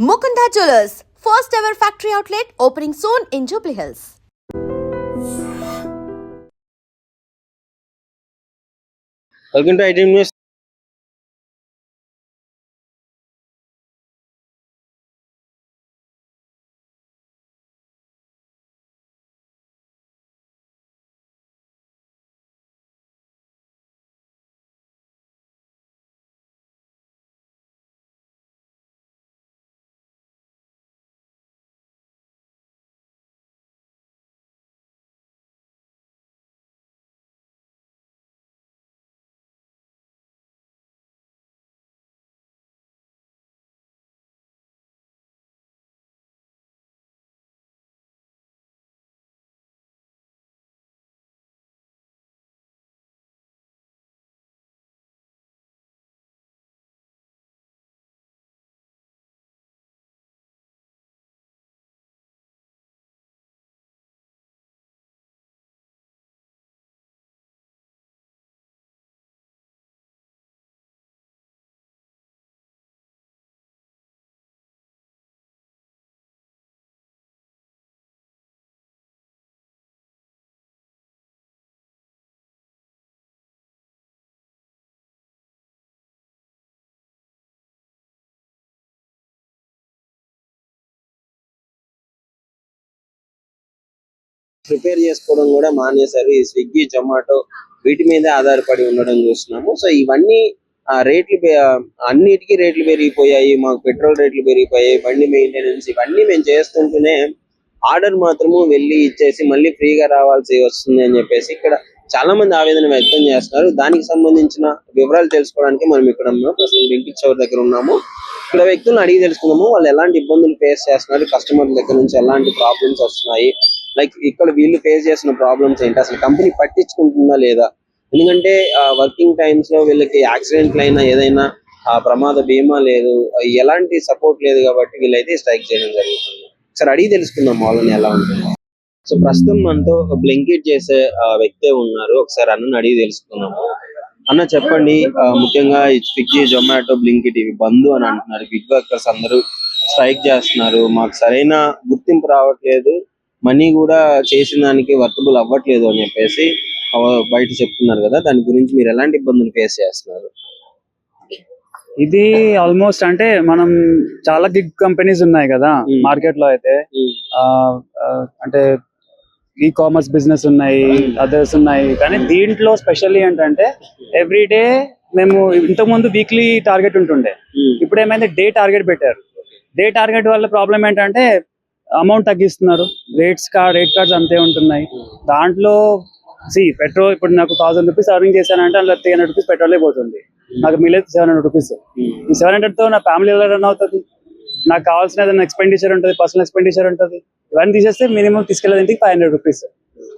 Mukunda Jewelers, first ever factory outlet opening soon in Jubilee Hills. Welcome to IDM News. Prepare చేసుకోవడం కూడా మానేశారు. ఈ Swiggy, Zomato వీటి మీద ఆధారపడి ఉండడం చూస్తున్నాము. సో ఇవన్నీ అన్నిటికీ రేట్లు పెరిగిపోయాయి. మాకు పెట్రోల్ రేట్లు పెరిగిపోయాయి, బండి మెయింటెనెన్స్ ఇవన్నీ మేము చేస్తుంటేనే ఆర్డర్ మాత్రము వెళ్ళి ఇచ్చేసి మళ్ళీ ఫ్రీగా రావాల్సి వస్తుంది అని చెప్పేసి ఇక్కడ చాలా మంది ఆవేదన వ్యక్తం చేస్తున్నారు. దానికి సంబంధించిన వివరాలు తెలుసుకోవడానికి మనం ఇక్కడ ప్రస్తుతం వెంకట్ చౌర్ దగ్గర ఉన్నాము. ఇక్కడ వ్యక్తులను అడిగి తెలుసుకున్నాము వాళ్ళు ఎలాంటి ఇబ్బందులు ఫేస్ చేస్తున్నారు, కస్టమర్ దగ్గర నుంచి ఎలాంటి ప్రాబ్లమ్స్ వస్తున్నాయి, లైక్ ఇక్కడ వీళ్ళు ఫేస్ చేసిన ప్రాబ్లమ్స్ ఏంటి, అసలు కంపెనీ పట్టించుకుంటుందా లేదా. ఎందుకంటే వర్కింగ్ టైమ్స్ లో వీళ్ళకి యాక్సిడెంట్లు అయినా ఏదైనా ప్రమాద బీమా లేదు, ఎలాంటి సపోర్ట్ లేదు కాబట్టి వీళ్ళైతే స్ట్రైక్ చేయడం జరుగుతుంది. ఒకసారి అడిగి తెలుసుకుందాం వాళ్ళని ఎలా ఉంటుంది. సో ప్రస్తుతం మనతో బ్లింకిట్ చేసే వ్యక్తే ఉన్నారు. ఒకసారి అన్నని అడిగి తెలుసుకున్నాము. అన్న చెప్పండి, ముఖ్యంగా స్విగ్గీ, జొమాటో, బ్లింకిట్ ఇవి బంద్ అని అంటున్నారు. బిగ్ వర్కర్స్ అందరూ స్ట్రైక్ చేస్తున్నారు. మాకు సరైన గుర్తింపు రావట్లేదు, మనీ కూడా చేసిన దానికి వర్తబుల్ అవ్వట్లేదు అని చెప్పేసి బయట చెప్తున్నారు కదా. దాని గురించి మీరు ఎలాంటి ఇబ్బందులు ఫేస్ చేస్తున్నారు? ఇది ఆల్మోస్ట్ అంటే మనం చాలా గిగ్ కంపెనీస్ ఉన్నాయి కదా మార్కెట్ లో అయితే. అంటే ఈ కామర్స్ బిజినెస్ ఉన్నాయి, అదర్స్ ఉన్నాయి. కానీ దీంట్లో స్పెషల్లీ ఏంటంటే ఎవ్రీ డే మేము ఇంతకు ముందు వీక్లీ టార్గెట్ ఉంటుండే, ఇప్పుడు ఏమైంది డే టార్గెట్ పెట్టారు. డే టార్గెట్ వల్ల ప్రాబ్లం ఏంటంటే అమౌంట్ తగ్గిస్తున్నారు, రేట్ కార్డ్స్ అంతే ఉంటున్నాయి. దాంట్లో పెట్రోల్ ఇప్పుడు నాకు 1000 రూపీస్ అర్నింగ్ చేశానంటే అందులో 300 రూపీస్ పెట్రోలే పోతుంది. నాకు మిగిలేదు 700 రూపీస్. ఈ 700 తో నా ఫ్యామిలీ ఎలా రన్ అవుతుంది? నాకు కావాల్సిన ఏదైనా ఎక్స్పెండిచర్ ఉంటుంది, పర్సనల్ ఎక్స్పెండిచర్ ఉంటుంది. ఇవన్నీ తీసేస్తే మినిమం తీసుకెళ్ళేది 500 రూపీస్.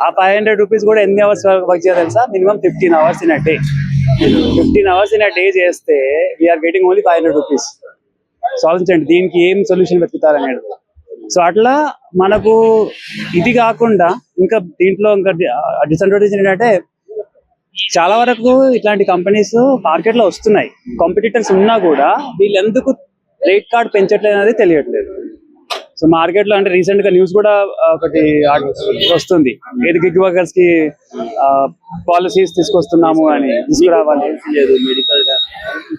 ఆ 500 రూపీస్ కూడా ఎన్ని అవర్స్ వర్క్ చేయాలి తెలుసా? Minimum 15 hours in a day. 15 hours in a day చేస్తే we're getting only 500 rupees. So ఆలోచించండి దీనికి ఏం సొల్యూషన్ వెతుకుతారనేది. సో అట్లా మనకు ఇది కాకుండా ఇంకా దీంట్లో ఇంకా డిసడ్వాంటేజ్ ఏంటంటే చాలా వరకు ఇట్లాంటి కంపెనీస్ మార్కెట్ లో వస్తున్నాయి, కాంపిటీటర్స్ ఉన్నా కూడా వీళ్ళు ఎందుకు రేట్ కార్డ్ పెంచట్లేదు అనేది తెలియట్లేదు. సో మార్కెట్ లో అంటే రీసెంట్ గా న్యూస్ కూడా ఒకటి వస్తుంది, ఏది గిగ్ వర్కర్స్ కి పాలసీస్ తీసుకొస్తున్నాము అని. తీసుకురావాలి లేదు మెడికల్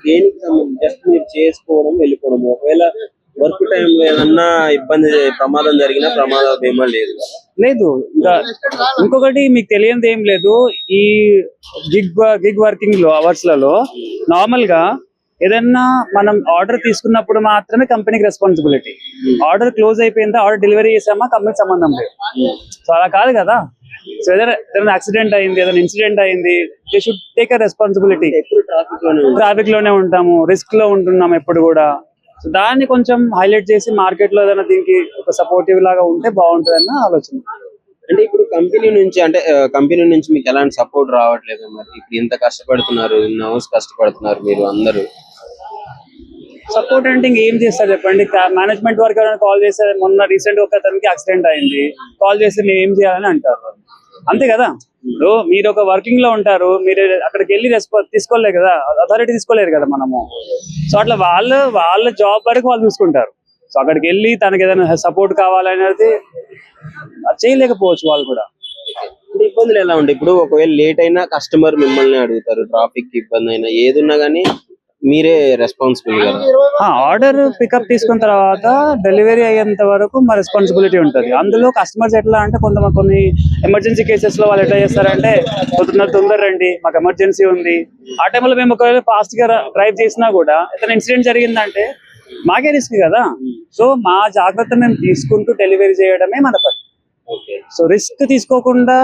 దేనికి జస్ట్ మీరు చేసుకోవడం వెళ్ళిపోవడం. ఒకవేళ వర్క్ టైంలో ఏదన్నా ఇబ్బంది ప్రమాదం జరిగినా ప్రమాద బీమా లేదు. ఇంకా ఇంకొకటి మీకు తెలియనిది ఏం లేదు, ఈ గిగ్ వర్కింగ్ లో అవర్స్ లలో నార్మల్ గా ఏదన్నా మనం ఆర్డర్ తీసుకున్నప్పుడు మాత్రమే కంపెనీకి రెస్పాన్సిబిలిటీ. ఆర్డర్ క్లోజ్ అయిపోయిందా, ఆర్డర్ డెలివరీ చేసామా కంపెనీకి సంబంధం లేదు. సో అలా కాదు కదా. సో ఏదైనా యాక్సిడెంట్ అయింది, ఏదైనా ఇన్సిడెంట్ అయింది, they should take a responsibility. ఎప్పుడు ట్రాఫిక్ లోనే ఉంటాము, రిస్క్ లో ఉంటున్నాం ఎప్పుడు కూడా. సో దాన్ని కొంచెం హైలైట్ చేసి మార్కెట్ లో ఏదైనా దీనికి ఒక సపోర్టివ్ లాగా ఉంటే బాగుంటుందన్న ఆలోచన. అంటే ఇప్పుడు కంపెనీ నుంచి మీకు ఎలాంటి సపోర్ట్ రావట్లేదు. మరి ఇప్పుడు ఇంత కష్టపడుతున్నారు, ఇన్ని అవర్స్ కష్టపడుతున్నారు మీరు అందరూ. సపోర్ట్ అంటే ఇంకేం చేస్తారు చెప్పండి? మేనేజ్మెంట్ వర్క్ కాల్ చేస్తే, మొన్న రీసెంట్ ఒక అతనికి యాక్సిడెంట్ అయింది, కాల్ చేస్తే మేము ఏం చేయాలని అంటారు. అంతే కదా. ఇప్పుడు మీరు ఒక వర్కింగ్ లో ఉంటారు, మీరు అక్కడికి వెళ్ళి తీసుకోలేదు కదా, అథారిటీ తీసుకోలేరు కదా మనము. సో అట్లా వాళ్ళ జాబ్ వరకు వాళ్ళు చూసుకుంటారు. సో అక్కడికి వెళ్ళి తనకి ఏదైనా సపోర్ట్ కావాలనేది చేయలేకపోవచ్చు వాళ్ళు కూడా. అంటే ఇబ్బందులు ఎలా ఉంటాయి ఇప్పుడు? ఒకవేళ లేట్ అయినా కస్టమర్ మిమ్మల్ని అడుగుతారు, ట్రాఫిక్ ఇబ్బంది అయినా ఏది ఉన్నా గానీ మీరే రెస్పాన్సిబుల్ కదా. ఆర్డర్ పికప్ తీసుకున్న తర్వాత డెలివరీ అయ్యేంత వరకు మా రెస్పాన్సిబిలిటీ ఉంటుంది. అందులో కస్టమర్స్ ఎట్లా అంటే కొన్ని ఎమర్జెన్సీ కేసెస్ లో వాళ్ళు ఎట్లా చేస్తారంటే తొందర రండి మాకు ఎమర్జెన్సీ ఉంది. ఆ టైంలో మేము ఒకవేళ ఫాస్ట్ గా డ్రైవ్ చేసినా కూడా ఏదైనా ఇన్సిడెంట్ జరిగిందంటే మాకే రిస్క్ కదా. సో మా జాగ్రత్త మేము తీసుకుంటూ డెలివరీ చేయడమే మన పని. సో రిస్క్ తీసుకోకుండా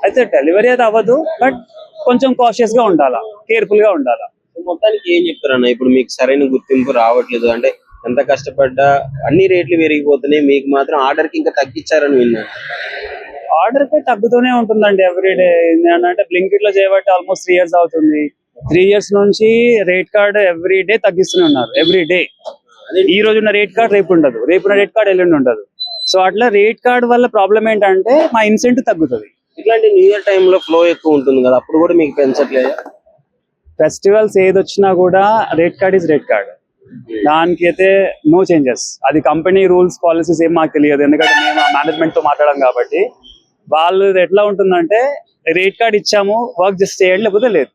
అయితే డెలివరీ అయితే అవ్వదు, బట్ కొంచెం కాషియస్ గా ఉండాలా, కేర్ఫుల్ గా ఉండాలా. మొత్తానికి ఏం చెప్తారన్న, ఇప్పుడు మీకు సరైన గుర్తింపు రావట్లేదు అంటే ఎంత కష్టపడ్డా అన్ని రేట్లు పెరిగిపోతున్నాయి, మీకు మాత్రం ఆర్డర్ కి ఇంకా తగ్గించారని విన్నాను. ఆర్డర్ పై తగ్గుతూనే ఉంటుందండి ఎవ్రీడే. అంటే బ్లింకిట్ లో చేయబట్టి ఆల్మోస్ట్ 3 years అవుతుంది. 3 years నుంచి రేట్ కార్డ్ ఎవ్రీ డే తగ్గిస్తూనే ఉన్నారు. ఎవ్రీ డే ఈ రోజు ఉన్న రేట్ కార్డ్ రేపు ఉండదు, రేపు ఉన్న రేట్ కార్డ్ ఎల్లుండి ఉండదు. సో అట్లా రేట్ కార్డ్ వల్ల ప్రాబ్లం ఏంటంటే మా ఇన్సెంటివ్ తగ్గుతుంది. ఇట్లాంటి న్యూ ఇయర్ టైంలో ఫ్లో ఎక్కువ ఉంటుంది కదా, అప్పుడు కూడా మీకు పెంచట్లేదు? ఫెస్టివల్స్ ఏది వచ్చినా కూడా rate card is rate card, దానికి అయితే నో చేంజెస్. అది కంపెనీ రూల్స్ పాలసీస్ ఏం మాకు తెలియదు, ఎందుకంటే మేము మేనేజ్మెంట్ తో మాట్లాడాం కాబట్టి. వాళ్ళు ఎట్లా ఉంటుందంటే రేట్ కార్డ్ ఇచ్చాము, వర్క్ జస్ట్ చేయండి లేకపోతే లేదు.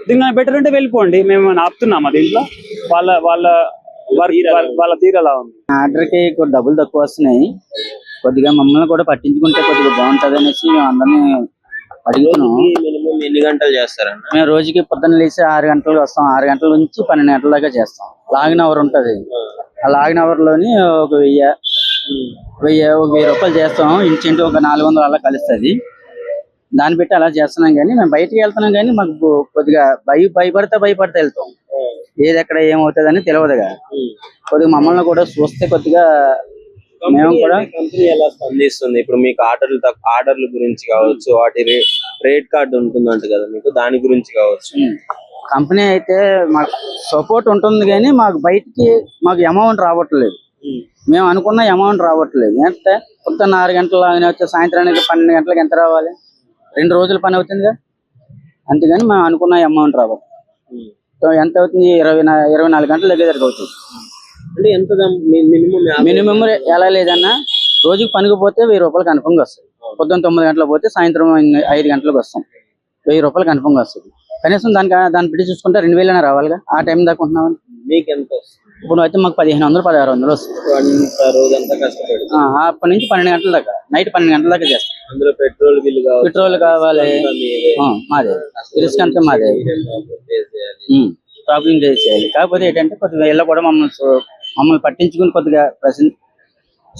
దీన్ని బెటర్ అంటే వెళ్ళిపోండి, మేము ఆపుతున్నామా దీంట్లో? వాళ్ళ వాళ్ళ వాళ్ళ తీరు అలా ఉంది. ఆర్డర్ కి డబ్బులు తక్కువ వస్తున్నాయి, కొద్దిగా మమ్మల్ని కూడా పట్టించుకుంటే కొద్దిగా బాగుంటది అనేసి మేము అందరినీ అడుగుతున్నాం. మినిమం ఎన్ని గంటలు చేస్తారన్న? మేము రోజుకి పొద్దున్న లేచి 6 గంటలకు వస్తాం, 6 గంటల నుంచి 12 గంటల దాకా చేస్తాం. లాగిన్ అవర్ ఉంటది, ఆ లాగిన్ అవర్ లోని ఒక 1000 రూపాయలు చేస్తాం. ఇన్సెంటివ్ ఒక 400 అలా కలుస్తుంది. దాన్ని పెట్టి అలా చేస్తున్నాం. కానీ మేము బయటికి వెళ్తున్నాం కానీ మాకు కొద్దిగా భయపడితే వెళ్తాం. ఏది ఎక్కడ ఏమవుతుంది అని తెలియదుగా. కొద్దిగా మమ్మల్ని కూడా చూస్తే కొద్దిగా మేము కూడా. కంపెనీ ఎలా స్పందిస్తుంది ఇప్పుడు మీకు? ఆర్డర్ల గురించి కావచ్చు, వాటి రేట్ కార్డు ఉంటుందంట కదా మీకు, దాని గురించి కావచ్చు. కంపెనీ అయితే మాకు సపోర్ట్ ఉంటుంది కానీ మాకు బయటికి అమౌంట్ రావట్లేదు. మేము అనుకున్న అమౌంట్ రావట్లేదు. అంటే పొద్దున్న 6 గంటలు వచ్చే సాయంత్రానికి 12 గంటలకు ఎంత రావాలి? 2 రోజుల పని అవుతుందిగా. అంతేగాని మేము అనుకున్న అమౌంట్ రావాలి. ఎంత అవుతుంది? 24 గంటల దగ్గర అవుతుంది. అంటే ఎంత మినిమం ఎలా లేదన్నా రోజుకి పనికి పోతే 1000 రూపాయలు కన్ఫర్మ్ గా వస్తుంది. పొద్దున్న 9 గంటలకు పోతే సాయంత్రం 5 గంటలకు వస్తాం. 1000 రూపాయలు కన్ఫర్మ్ గా వస్తుంది. కనీసం దాన్ని పెట్టి చూసుకుంటే 2000 రావాలిగా. ఆ టైం దాకా ఉంటున్నాం. మీకు ఎంత? ఇప్పుడు అయితే మాకు 1500-1600 వస్తుంది. రోజంతా కష్టపడి అప్పటి నుంచి 12 గంటల దాకా, నైట్ 12 గంటల దాకా చేస్తాం. అందులో పెట్రోల్ కావాలి, మాదే రిస్క్ అంతా మాదే. ప్రాబ్లం చేయాలి. కాకపోతే ఏంటంటే కొద్దిగా ఇళ్ళ కూడా మమ్మల్ని పట్టించుకుని కొద్దిగా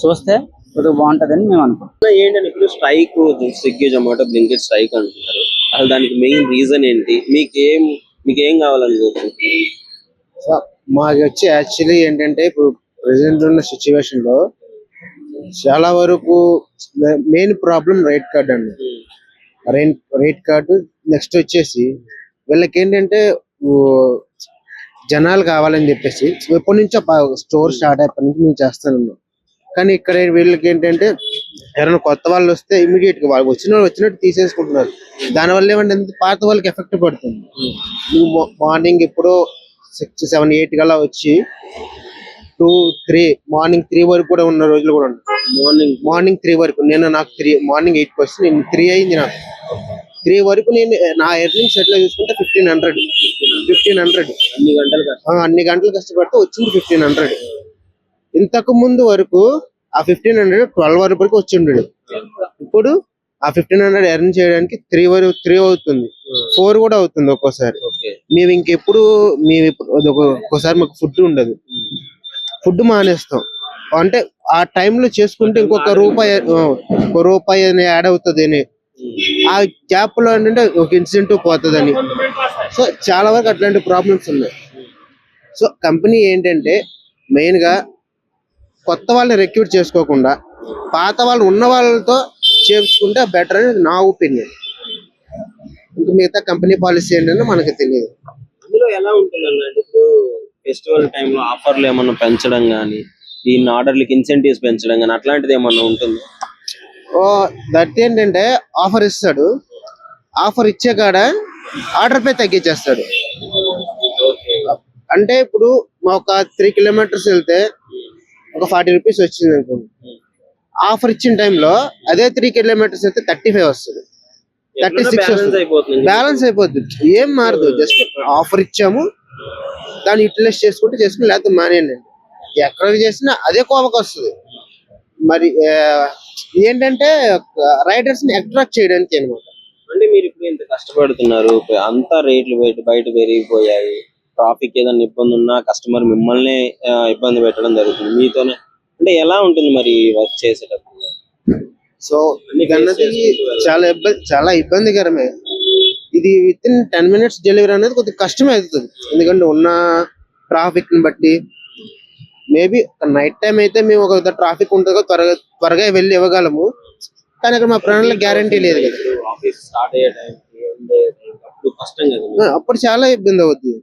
చూస్తే కొద్దిగా బాగుంటదని మేము అనుకుంటున్నాం. ఏంటంటే ఇప్పుడు strike, Swiggy Zomato Blinkit strike అంటున్నారు. అసలు దానికి మెయిన్ రీజన్ ఏంటి? మీకేం కావాలనుకుంటున్నారు? మాకు వచ్చి యాక్చువల్లీ ఏంటంటే ఇప్పుడు ప్రెసెంట్ ఉన్న సిచ్యువేషన్ లో చాలా వరకు మెయిన్ ప్రాబ్లం రేట్ కార్డ్ అండి. రేట్ కార్డు నెక్స్ట్ వచ్చేసి వీళ్ళకి ఏంటంటే జనాలు కావాలని చెప్పేసి ఎప్పటి నుంచో స్టోర్ స్టార్ట్ అయినప్పటి నుంచి మేము చేస్తాను. కానీ ఇక్కడ వీళ్ళకి ఏంటంటే ఎవరైనా కొత్త వాళ్ళు వస్తే ఇమీడియట్ గా వాళ్ళు వచ్చినట్టు తీసేసుకుంటున్నారు. దానివల్ల ఏమంటే పాత వాళ్ళకి ఎఫెక్ట్ పడుతుంది. మార్నింగ్ ఎప్పుడో 6, 7, 8 గలా వచ్చి 2, 3 మార్నింగ్ 3 వరకు కూడా ఉన్న రోజులు కూడా ఉన్నాయి. మార్నింగ్ 3 వరకు. నాకు మార్నింగ్ 8 వస్తే నేను 3 అయింది. నాకు 3 వరకు నేను నా ఎర్నింగ్స్ ఎట్లా చూసుకుంటే 1500 అన్ని గంటలు కష్టపడితే వచ్చింది 1500. ఇంతకు ముందు వరకు ఆ 1500 12 వరకు వచ్చి ఉండడు. ఇప్పుడు ఆ 1500 ఎర్న్ చేయడానికి 3 అవుతుంది, 4 కూడా అవుతుంది ఒక్కోసారి. మేము ఇంకెప్పుడు ఒక్కోసారి మాకు ఫుడ్ ఉండదు, ఫుడ్ మానేస్తాం. అంటే ఆ టైంలో చేసుకుంటే ఇంకొక రూపాయి యాడ్ అవుతుంది అని ఆ గ్యాప్ లో ఏంటంటే ఒక ఇన్సెంటివ్ పోతుందని. సో చాలా వరకు అట్లాంటి ప్రాబ్లమ్స్ ఉన్నాయి. సో కంపెనీ ఏంటంటే మెయిన్ గా కొత్త వాళ్ళని రిక్రూట్ చేసుకోకుండా పాత వాళ్ళు ఉన్న వాళ్ళతో చేసుకుంటే బెటర్ అనేది నా ఒపీనియన్. ఇంకా మిగతా కంపెనీ పాలసీ ఏంటంటే మనకి తెలియదు. అందులో ఎలా ఉంటుంది అన్నట్టు ఇప్పుడు ఫెస్టివల్ టైంలో ఆఫర్లు ఏమన్నా పెంచడం కానీ, దీన్ని ఆర్డర్లకి ఇన్సెంటివ్స్ పెంచడం కానీ అట్లాంటిది ఏమన్నా ఉంటుంది? దట్ ఏంటంటే ఆఫర్ ఇస్తాడు, ఆఫర్ ఇచ్చే కాడ ఆర్డర్ పై తగ్గించేస్తాడు. అంటే ఇప్పుడు ఒక 3 కిలోమీటర్స్ వెళ్తే ఒక 40 రూపీస్ వచ్చింది అనుకోండి, ఆఫర్ ఇచ్చిన టైంలో అదే 3 కిలోమీటర్స్ అయితే 35 వస్తుంది, 36 వస్తుంది, బ్యాలెన్స్ అయిపోద్ది. ఏం మారదు, జస్ట్ ఆఫర్ ఇచ్చాము దాన్ని యూటిలైజ్ చేసుకుంటే చేసుకుని, లేకపోతే మానేయండి. ఎక్కడ చేసినా అదే కోవకు వస్తుంది. మరి ఏంటంటే రైడర్స్ ని అట్రాక్ట్ చేయడానికి అనమాట. అంటే మీరు ఇప్పుడు ఇంత కష్టపడుతున్నారు, అంతా రేట్లు బయట పెరిగిపోయాయి, ట్రాఫిక్ ఏదైనా ఇబ్బంది ఉన్నా కస్టమర్ మిమ్మల్ని ఇబ్బంది పెట్టడం జరుగుతుంది మీతోనే. అంటే ఎలా ఉంటుంది మరి వర్క్ చేసేటప్పుడు? సో అన్నది చాలా ఇబ్బందికరమే. ఇది విత్ ఇన్ 10 minutes డెలివరీ అనేది కొద్దిగా కష్టమే అవుతుంది, ఎందుకంటే ఉన్న ట్రాఫిక్ ని బట్టి. మేబీ నైట్ టైం అయితే మేము ఒక ట్రాఫిక్ ఉంటుందో త్వరగా వెళ్ళి ఇవ్వగలము, కానీ అక్కడ మా ప్రాణాలకు గ్యారంటీ లేదు కదా. ఆఫీస్ స్టార్ట్ అయ్యే టైం కష్టం కదా, అప్పుడు చాలా ఇబ్బంది అవుతుంది.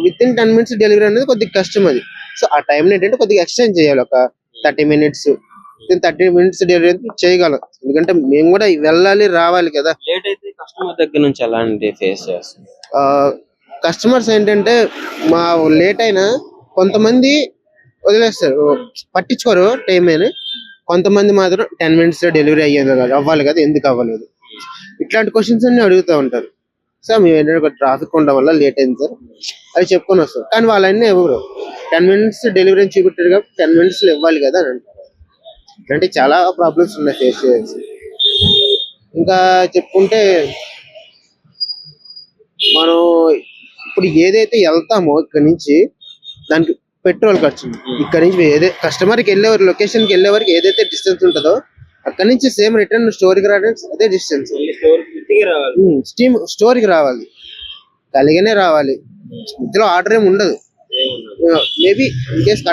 విత్ ఇన్ 10 minutes డెలివరీ అనేది కొద్దిగా కష్టం అది. సో ఆ టైం ఏంటంటే కొద్దిగా ఎక్స్టెండ్ చేయాలి, ఒక 30 minutes. 30 minutes డెలివరీ చేయగలం, ఎందుకంటే మేము కూడా వెళ్ళాలి రావాలి కదా. లేట్ అయితే కస్టమర్ దగ్గర నుంచి ఎలాంటి ఫేస్ చేస్తాం? కస్టమర్స్ ఏంటంటే మా లేట్ అయినా కొంతమంది వదిలేస్తారు, పట్టించుకోరు టైం అని. కొంతమంది మాత్రం 10 minutes డెలివరీ అవ్వాలి కదా, ఎందుకు అవ్వలేదు, ఇట్లాంటి క్వశ్చన్స్ అన్ని అడుగుతూ ఉంటారు. సార్ మేము ఏంటంటే ట్రాఫిక్ ఉండడం వల్ల లేట్ అయింది సార్ అది చెప్పుకొని వస్తారు, కానీ వాళ్ళన్నీ ఎవరు 10 minutes డెలివరీ చూపెట్టారు కాబట్టి 10 minutes ఇవ్వాలి కదా అని అంటారు. ఇట్లాంటి చాలా ప్రాబ్లమ్స్ ఉన్నాయి ఫేస్ చేయాల్సి. ఇంకా చెప్పుకుంటే మనం ఇప్పుడు ఏదైతే వెళ్తామో ఇక్కడ నుంచి దానికి పెట్రోల్ ఖర్చు, ఇక్కడ నుంచి కస్టమర్కి వెళ్ళేవారు లొకేషన్కి వెళ్ళే వరకు ఏదైతే డిస్టెన్స్ ఉంటుందో అక్కడ నుంచి సేమ్ రిటర్న్ స్టోర్కి రావడానికి అదే డిస్టెన్స్. స్టోర్కి రావాలి, కలిగానే రావాలి, ఇందులో ఆర్డర్ ఏమి ఉండదు. మేబీ ఇన్ కేస్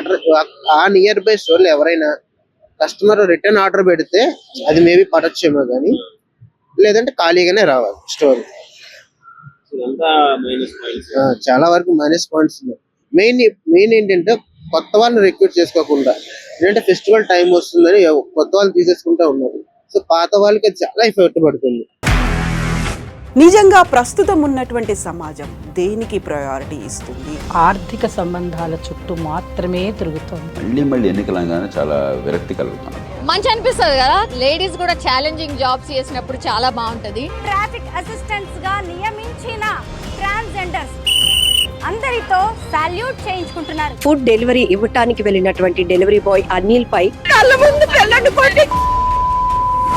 ఆ నియర్ బై స్టోర్ లో ఎవరైనా కస్టమర్ రిటర్న్ ఆర్డర్ పెడితే అది మేబీ పడొచ్చేమో, కానీ లేదంటే ఖాళీగానే రావాలి స్టోర్. చాలా వరకు మైనస్ పాయింట్స్ ఉన్నాయి. మెయిన్ ఏంటంటే కొత్త వాళ్ళని రిక్రూట్ చేసుకోకుండా, ఏంటంటే ఫెస్టివల్ టైం వస్తుందని కొత్త వాళ్ళు తీసేసుకుంటా ఉన్నారు. సో పాత వాళ్ళకి అది చాలా ఎఫెక్ట్ పడుతుంది. నిజంగా ప్రస్తుతం ఉన్నటువంటి సమాజం దేనికి ప్రయారిటీ ఇస్తుంది? ఆర్థిక సంబంధాల చుట్టూ మాత్రమే తిరుగుతోంది. మళ్ళీ ఎన్నికలంగానే చాలా విరక్తి కలుగుతున్నాం. మంచి అనిపిస్తుంది కదా, లేడీస్ కూడా ఛాలెంజింగ్ జాబ్స్ చేసినప్పుడు చాలా బాగుంటది. ట్రాఫిక్ అసిస్టెంట్స్ గా నియమించిన ట్రాన్స్జెండర్స్ అందరితో సాల్యూట్ చేయించుకుంటున్నారు. ఫుడ్ డెలివరీ ఇవ్వటానికి వెళ్ళినటువంటి డెలివరీ బాయ్ అనిల్ పై కళ్ళ ముందు